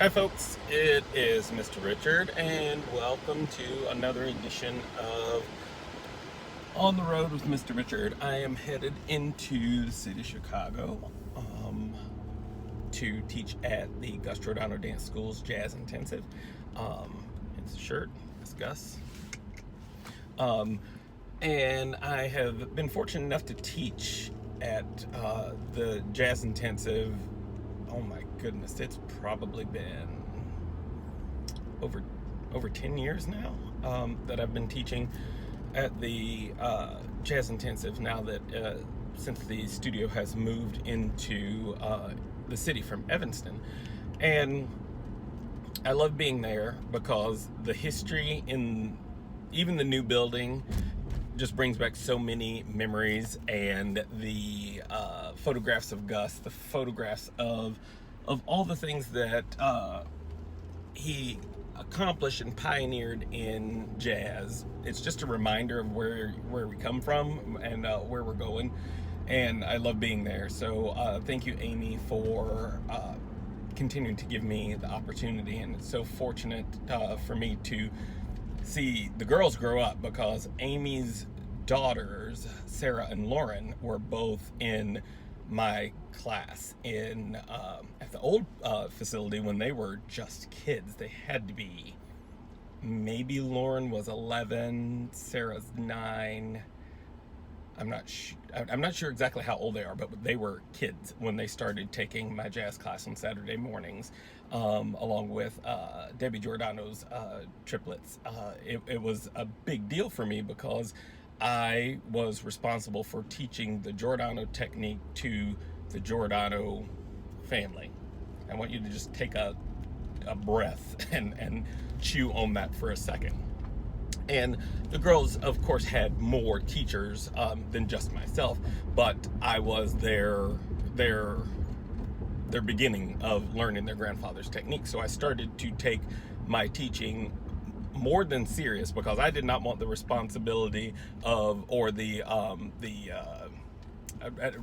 Hi folks, it is Mr. Richard and welcome to another edition of On the Road with Mr. Richard. I am headed into the city of Chicago to teach at the Girodano Dance School's Jazz Intensive. It's a shirt, it's Gus. And I have been fortunate enough to teach at the Jazz Intensive. Oh my goodness, it's probably been over 10 years now that I've been teaching at the Jazz Intensive, now that since the studio has moved into the city from Evanston. And I love being there because the history in even the new building just brings back so many memories, and the photographs of Gus, the photographs of all the things that he accomplished and pioneered in jazz. It's just a reminder of where we come from and where we're going, and I love being there. So thank you, Amy, for continuing to give me the opportunity, and it's so fortunate for me to see the girls grow up, because Amy's daughters, Sarah and Lauren, were both in my class in at the old facility when they were just kids. They had to be, maybe Lauren was 11, Sarah's 9. I'm not sure exactly how old they are, but they were kids when they started taking my jazz class on Saturday mornings, along with Debbie Giordano's triplets. It was a big deal for me because I was responsible for teaching the Giordano technique to the Giordano family. I want you to just take a breath and chew on that for a second. And the girls, of course, had more teachers than just myself, but I was their beginning of learning their grandfather's technique. So I started to take my teaching more than serious, because I did not want the responsibility of, or the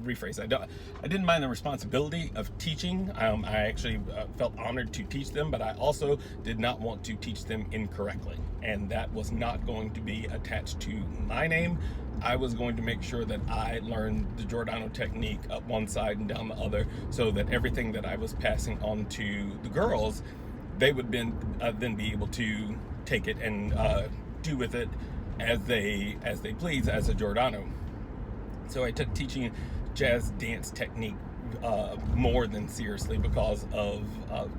rephrase. I didn't mind the responsibility of teaching. I actually felt honored to teach them, but I also did not want to teach them incorrectly, and that was not going to be attached to my name. I was going to make sure that I learned the Giordano technique up one side and down the other, so that everything that I was passing on to the girls, they would then be able to take it and do with it as they please as a Giordano. So I took teaching jazz dance technique more than seriously because of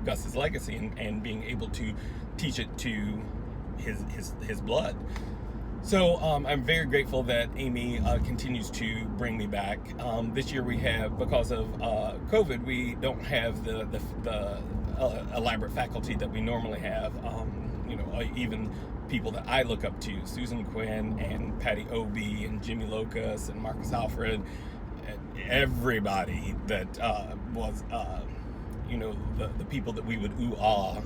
Gus's legacy and being able to teach it to his blood. So I'm very grateful that Amy continues to bring me back. This year we have, because of COVID, we don't have the elaborate faculty that we normally have. Even people that I look up to, Susan Quinn and Patty Obie and Jimmy Locus and Marcus Alfred, everybody that was, the people that we would ooh-ah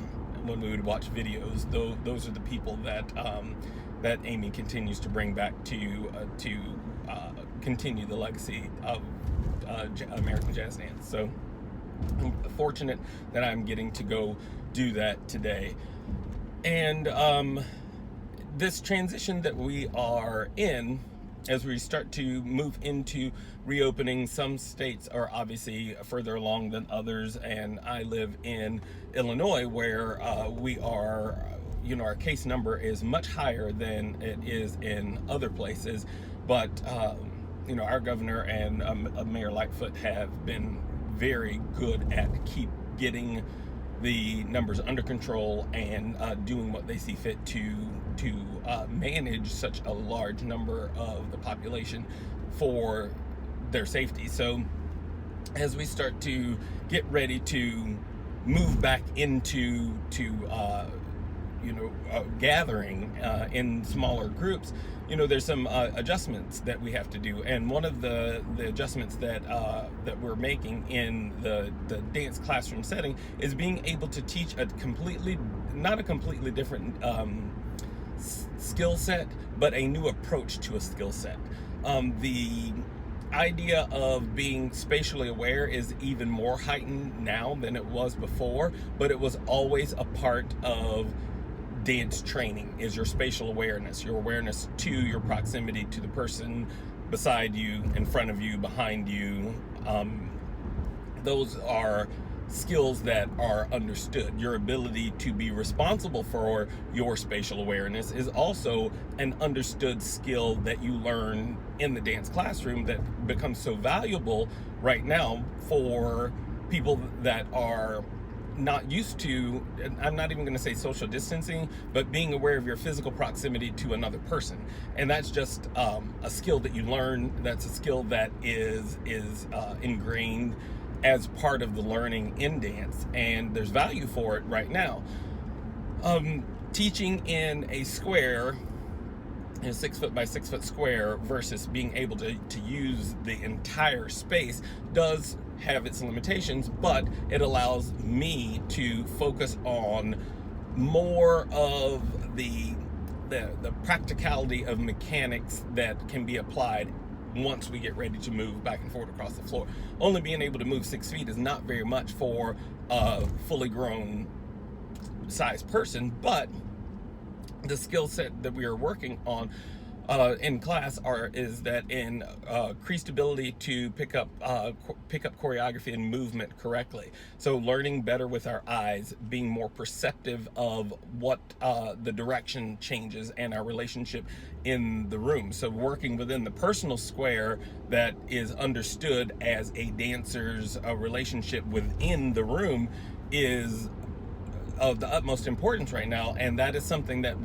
when we would watch videos. Those are the people that Amy continues to bring back to continue the legacy of American jazz dance. So I'm fortunate that I'm getting to go do that today. And this transition that we are in, as we start to move into reopening, some states are obviously further along than others, and I live in Illinois, where we are, our case number is much higher than it is in other places, but our governor and Mayor Lightfoot have been very good at getting the numbers under control and doing what they see fit to manage such a large number of the population for their safety. So as we start to get ready to move back into gathering in smaller groups, there's some adjustments that we have to do, and one of the adjustments that we're making in the dance classroom setting is being able to teach not a completely different skill set, but a new approach to a skill set. idea of being spatially aware is even more heightened now than it was before, but it was always a part of dance training, is your spatial awareness, your awareness to your proximity to the person beside you, in front of you, behind you. Those are skills that are understood. Your ability to be responsible for your spatial awareness is also an understood skill that you learn in the dance classroom that becomes so valuable right now for people that are not used to, and I'm not even going to say social distancing, but being aware of your physical proximity to another person. And that's just a skill that you learn. That's a skill that is ingrained as part of the learning in dance, and there's value for it right now. Teaching in a square, in a 6 foot by 6 foot square, versus being able to use the entire space does have its limitations, but it allows me to focus on more of the practicality of mechanics that can be applied once we get ready to move back and forth across the floor. Only being able to move 6 feet is not very much for a fully grown sized person, but the skill set that we are working on in class is that increased ability to pick up choreography and movement correctly. So learning better with our eyes, being more perceptive of what the direction changes and our relationship in the room. So working within the personal square that is understood as a dancer's relationship within the room is of the utmost importance right now, and that is something that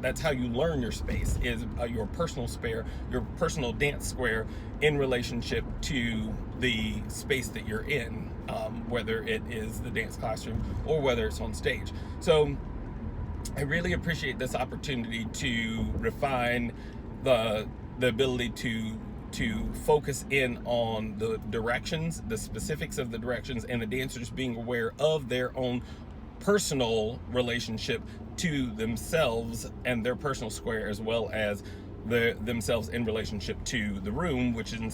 that's how you learn your space, is your personal square, your personal dance square in relationship to the space that you're in, whether it is the dance classroom or whether it's on stage. So I really appreciate this opportunity to refine the ability to focus in on the directions, the specifics of the directions, and the dancers being aware of their own personal relationship to themselves and their personal square, as well as themselves in relationship to the room, which in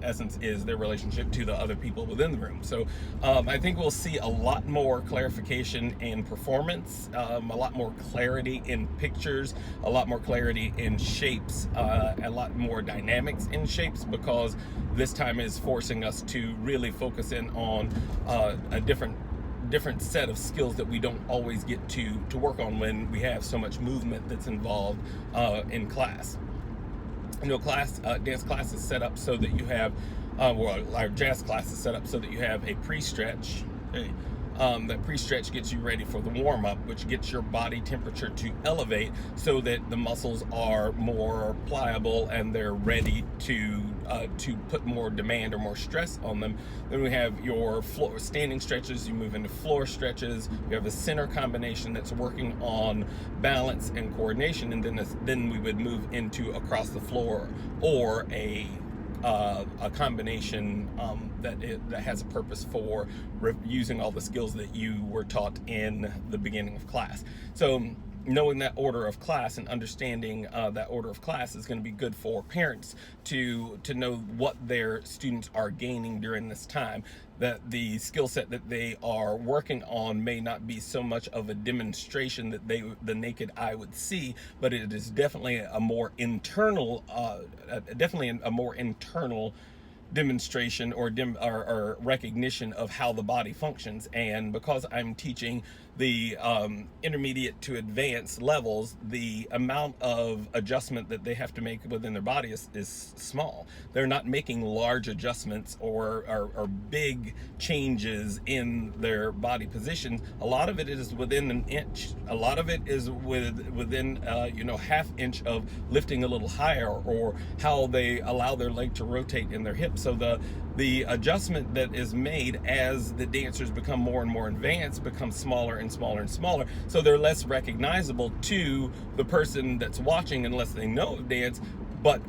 essence is their relationship to the other people within the room. So I think we'll see a lot more clarification in performance, a lot more clarity in pictures, a lot more clarity in shapes, a lot more dynamics in shapes, because this time is forcing us to really focus in on a different set of skills that we don't always get to work on when we have so much movement that's involved in class. You know, dance class is set up so that you have, our jazz class is set up so that you have a pre-stretch. That pre-stretch gets you ready for the warm-up, which gets your body temperature to elevate so that the muscles are more pliable and they're ready to put more demand or more stress on them. Then we have your floor standing stretches. You move into floor stretches. You have a center combination that's working on balance and coordination, and then we would move into across the floor, or a combination that has a purpose for using all the skills that you were taught in the beginning of class. So knowing that order of class and understanding that order of class is going to be good for parents to know what their students are gaining during this time, that the skill set that they are working on may not be so much of a demonstration that the naked eye would see, but it is definitely a more internal demonstration or recognition of how the body functions. And because I'm teaching the intermediate to advanced levels, the amount of adjustment that they have to make within their body is small. They're not making large adjustments or big changes in their body positions. A lot of it is within an inch. A lot of it is within half inch of lifting a little higher, or how they allow their leg to rotate in their hips. So the adjustment that is made as the dancers become more and more advanced becomes smaller and smaller and smaller. So they're less recognizable to the person that's watching unless they know dance, but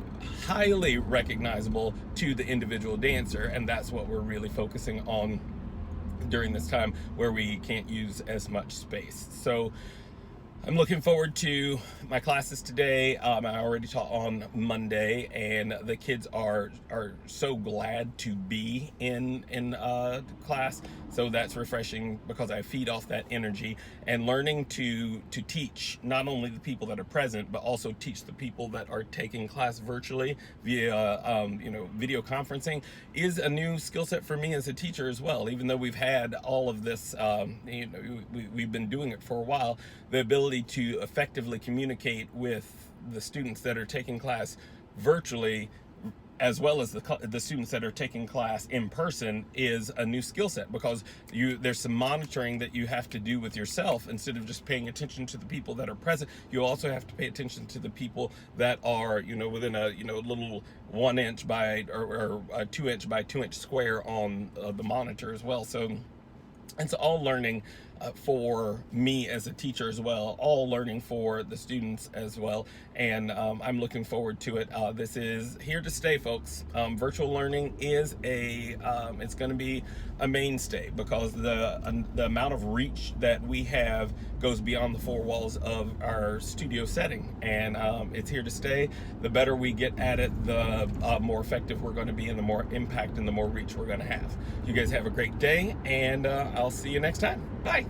highly recognizable to the individual dancer. And that's what we're really focusing on during this time where we can't use as much space. So I'm looking forward to my classes today. I already taught on Monday, and the kids are so glad to be in class. So that's refreshing because I feed off that energy and learning to teach not only the people that are present, but also teach the people that are taking class virtually via video conferencing is a new skill set for me as a teacher as well. Even though we've had all of this, we've been doing it for a while, the ability to effectively communicate with the students that are taking class virtually as well as the students that are taking class in person is a new skill set, because there's some monitoring that you have to do with yourself. Instead of just paying attention to the people that are present, you also have to pay attention to the people that are within a little 1 inch by or a 2 inch by 2 inch square on the monitor as well. So it's all learning for me as a teacher as well, all learning for the students as well, and I'm looking forward to it. This is here to stay, folks. Virtual learning is it's going to be a mainstay, because the amount of reach that we have goes beyond the four walls of our studio setting, and it's here to stay. The better we get at it, the more effective we're going to be, and the more impact and the more reach we're going to have. You guys have a great day, and I'll see you next time. Bye.